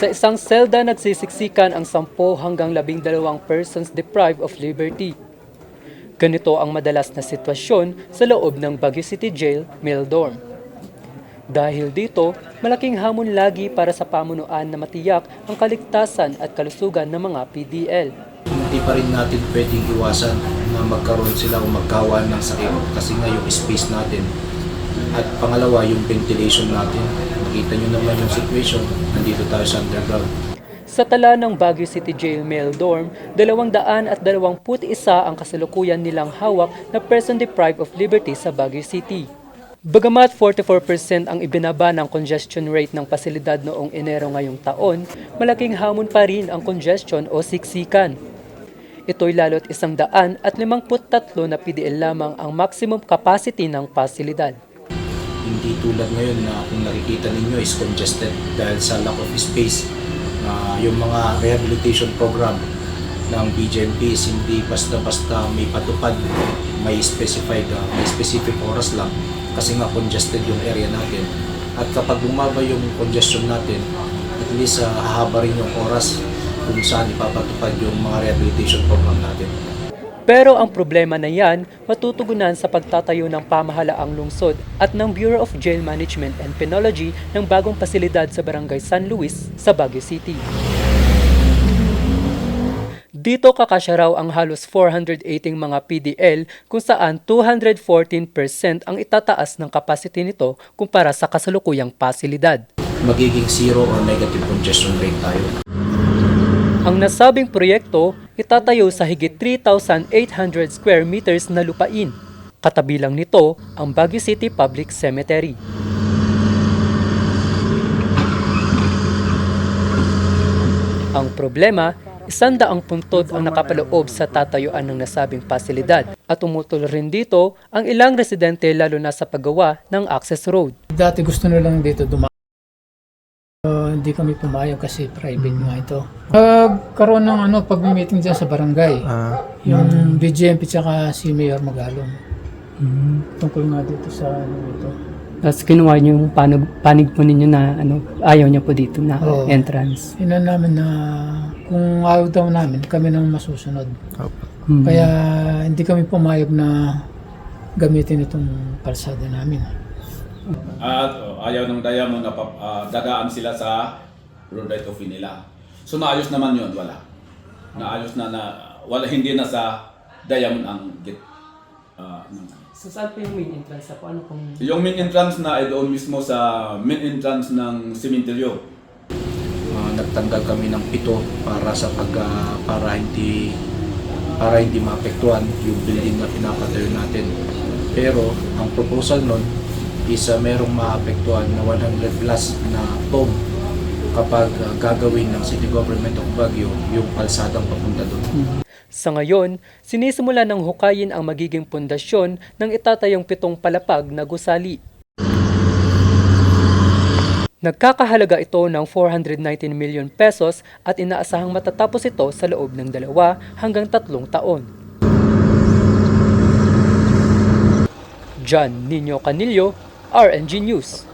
Sa isang selda nagsisiksikan ang 10 hanggang 12 persons deprived of liberty. Ganito ang madalas na sitwasyon sa loob ng Baguio City Jail, Male Dorm. Dahil dito, malaking hamon lagi para sa pamunuan na matiyak ang kaligtasan at kalusugan ng mga PDL. Hindi pa rin natin pwedeng iwasan na magkaroon sila o magkawan ng sakit kasi nga yung space natin. At pangalawa, yung ventilation natin. Makita nyo naman yung situation, nandito tayo sa underground. Sa tala ng Baguio City Jail Male Dorm, 221 ang kasalukuyan nilang hawak na person deprived of liberty sa Baguio City. Bagamat 44% ang ibinaba ng congestion rate ng pasilidad noong Enero ngayong taon, malaking hamon pa rin ang congestion o siksikan. Ito'y lalo't 153 na PDL lamang ang maximum capacity ng pasilidad. Hindi tulad ngayon na kung nakikita ninyo is congested dahil sa lack of space. Yung mga rehabilitation program ng BJMP is hindi basta-basta may patupad, may specific oras lang kasi nga congested yung area natin. At kapag bumaba yung congestion natin, at least hahaba rin yung oras kung saan ipapatupad yung mga rehabilitation program natin. Pero ang problema na yan, matutugunan sa pagtatayo ng pamahalaang lungsod at ng Bureau of Jail Management and Penology ng bagong pasilidad sa Barangay San Luis sa Baguio City. Dito kakasya raw ang halos 480 mga PDL kung saan 214% ang itataas ng capacity nito kumpara sa kasalukuyang pasilidad. Magiging zero or negative congestion rate tayo. Ang nasabing proyekto itatayo sa higit 3,800 square meters na lupain. Katabilang nito ang Baguio City Public Cemetery. Ang problema, 100 puntod ang nakapaloob sa tatayuan ng nasabing pasilidad at umutol rin dito ang ilang residente lalo na sa paggawa ng access road. Dati gusto nilang dito hindi kami pumayag kasi private nga ito. Karoon ng pag-meeting dyan sa barangay. Yung BGMP tsaka si Mayor Magalong. Tungkol nga dito sa ito. Tapos kinuha niyo yung panig po ninyo na ayaw niya po dito na entrance. Inan namin na kung ayaw daw namin, kami nang masusunod. Kaya hindi kami pumayag na gamitin itong kalsada namin. At ayaw ng Diamond na dadaan sila sa road right of way nila. So naayos naman yun, wala. Naayos na wala, hindi na sa Diamond ang gate. So saan po yung main entrance po? Ano pong... Yung main entrance na ay doon mismo sa main entrance ng sementeryo. Nagtanggal kami ng pito para sa para hindi maapektuhan yung building na pinapatayo natin. Pero ang proposal nun is merong maapektuhan na 100 plus na tom kapag gagawin ng City Government of Baguio yung kalsadang papunta doon. Sa ngayon, sinisimula ng hukayin ang magiging pundasyon ng itatayong 7 palapag na gusali. Nagkakahalaga ito ng 419 million pesos at inaasahang matatapos ito sa loob ng 2 hanggang 3 taon. John Nino Canillo, RNG News.